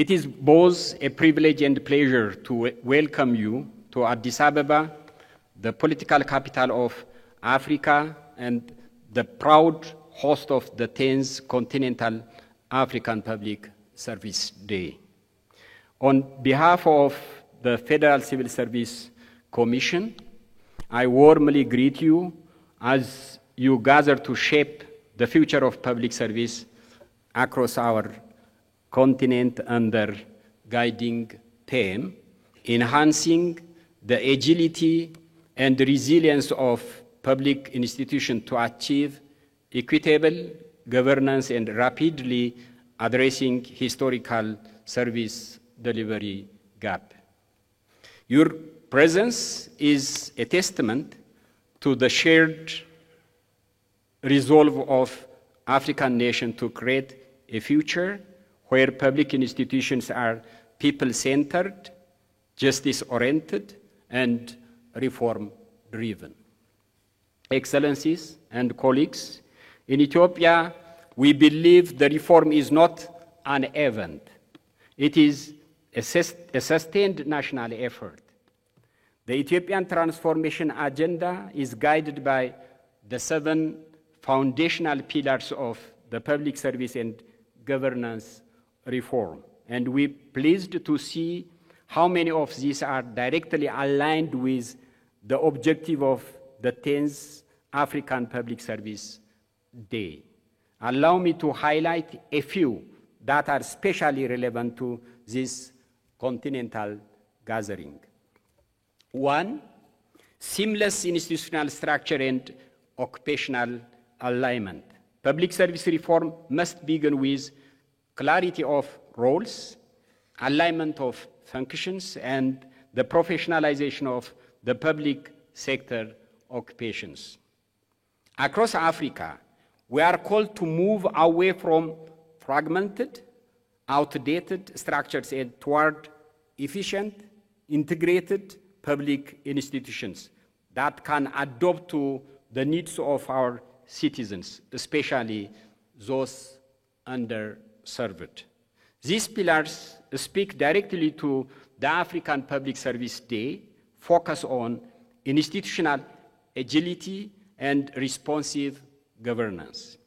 It is both a privilege and pleasure to welcome you to Addis Ababa, the political capital of Africa and the proud host of the 10th Continental African Public Service Day. On behalf of the Federal Civil Service Commission, I warmly greet you as you gather to shape the future of public service across our continent under guiding theme, enhancing the agility and resilience of public institutions to achieve equitable governance and rapidly addressing historical service delivery gap. Your presence is a testament to the shared resolve of African nations to create a future where public institutions are people-centered, justice-oriented, and reform-driven. Excellencies and colleagues, in Ethiopia, we believe the reform is not an event. It is a sustained national effort. The Ethiopian transformation agenda is guided by the 7 foundational pillars of the public service and governance reform. And we're pleased to see how many of these are directly aligned with the objective of the 10th African Public Service Day. Allow me to highlight a few that are especially relevant to this continental gathering. 1, seamless institutional structure and occupational alignment. Public service reform must begin with clarity of roles, alignment of functions, and the professionalization of the public sector occupations. Across Africa, we are called to move away from fragmented, outdated structures and toward efficient, integrated public institutions that can adapt to the needs of our citizens, especially those underserved. These pillars speak directly to the African Public Service Day, focus on institutional agility and responsive governance.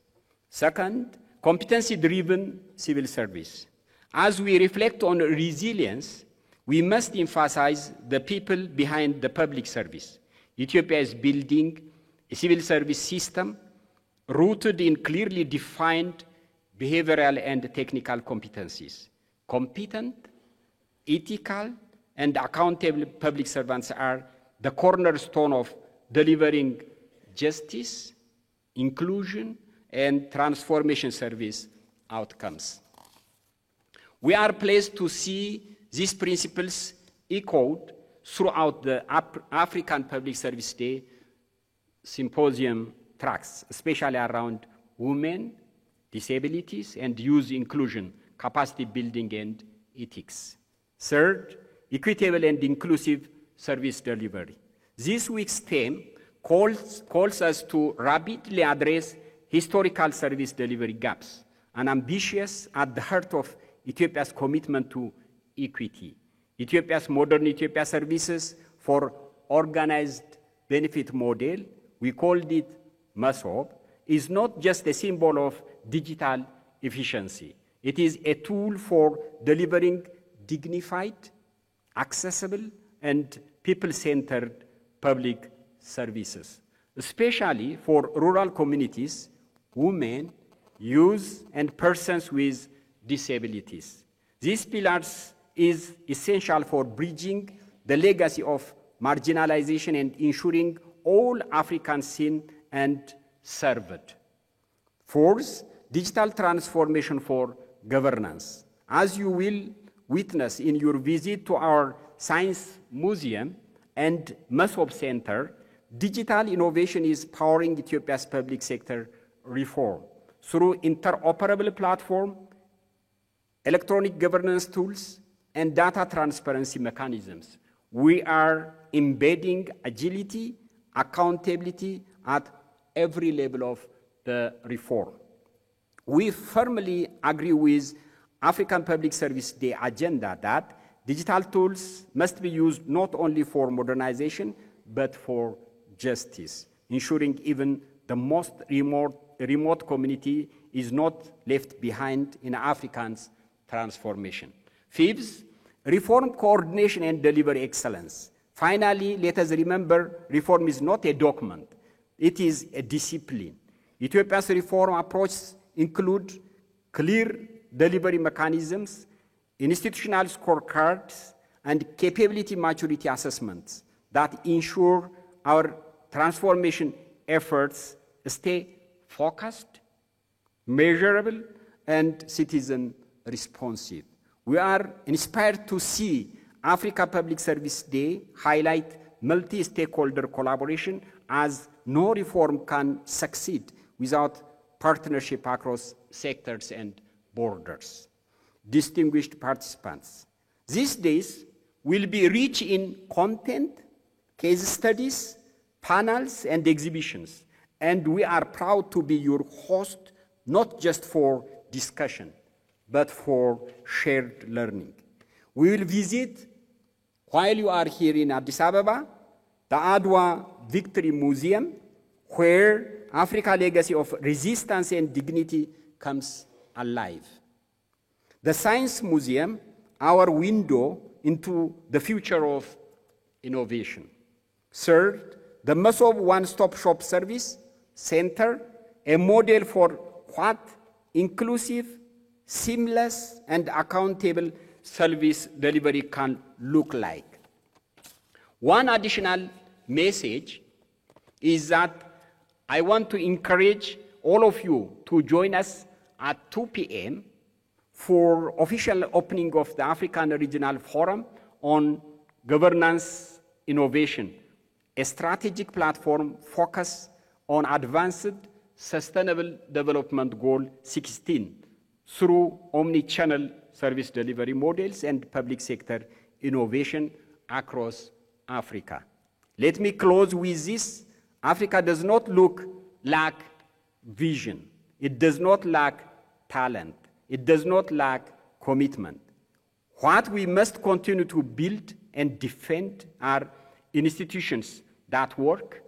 Second, competency-driven civil service. As we reflect on resilience, we must emphasize the people behind the public service. Ethiopia is building a civil service system rooted in clearly defined behavioral and technical competencies. Competent, ethical, and accountable public servants are the cornerstone of delivering justice, inclusion, and transformation service outcomes. We are pleased to see these principles echoed throughout the African Public Service Day symposium tracks, especially around women, disabilities, and youth inclusion, capacity building, and ethics. Third, equitable and inclusive service delivery. This week's theme calls us to rapidly address historical service delivery gaps, and ambitious at the heart of Ethiopia's commitment to equity. Ethiopia's modern Ethiopia services for organized benefit model, we called it MASOB, is not just a symbol of digital efficiency. It is a tool for delivering dignified, accessible, and people-centered public services, especially for rural communities, women, youth, and persons with disabilities. These pillars is essential for bridging the legacy of marginalization and ensuring all Africans seen and served. Fourth, digital transformation for governance. As you will witness in your visit to our Science Museum and MASOB Center, digital innovation is powering Ethiopia's public sector reform through interoperable platform, electronic governance tools, and data transparency mechanisms. We are embedding agility, accountability at every level of the reform. We firmly agree with African Public Service Day agenda that digital tools must be used not only for modernization, but for justice, ensuring even the most remote community is not left behind in Africa's transformation. Fifth, reform coordination and delivery excellence. Finally, let us remember reform is not a document, it is a discipline. Ethiopia's reform approach include clear delivery mechanisms, institutional scorecards, and capability maturity assessments that ensure our transformation efforts stay focused, measurable, and citizen responsive. We are inspired to see Africa Public Service Day highlight multi-stakeholder collaboration, as no reform can succeed without partnership across sectors and borders. Distinguished participants, these days will be rich in content, case studies, panels, and exhibitions, and we are proud to be your host, not just for discussion, but for shared learning. We will visit, while you are here in Addis Ababa, the Adwa Victory Museum, where Africa's legacy of resistance and dignity comes alive. The Science Museum, our window into the future of innovation. Third, the Masob One-Stop Shop Service Center, a model for what inclusive, seamless, and accountable service delivery can look like. One additional message is that I want to encourage all of you to join us at 2 p.m. for official opening of the African Regional Forum on Governance Innovation, a strategic platform focused on advanced Sustainable Development Goal 16 through omni-channel service delivery models and public sector innovation across Africa. Let me close with this. Africa does not lack vision. It does not lack talent. It does not lack commitment. What we must continue to build and defend are institutions that work,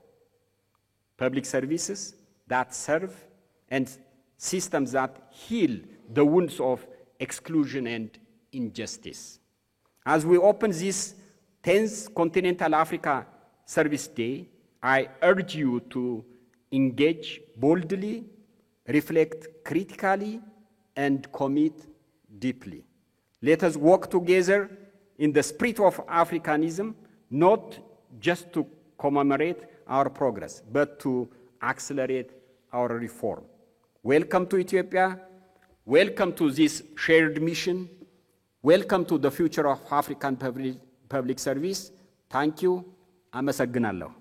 public services that serve, and systems that heal the wounds of exclusion and injustice. As we open this 10th Continental Africa Service Day, I urge you to engage boldly, reflect critically, and commit deeply. Let us work together in the spirit of Africanism, not just to commemorate our progress, but to accelerate our reform. Welcome to Ethiopia. Welcome to this shared mission. Welcome to the future of African public service. Thank you. አመሰግናለሁ።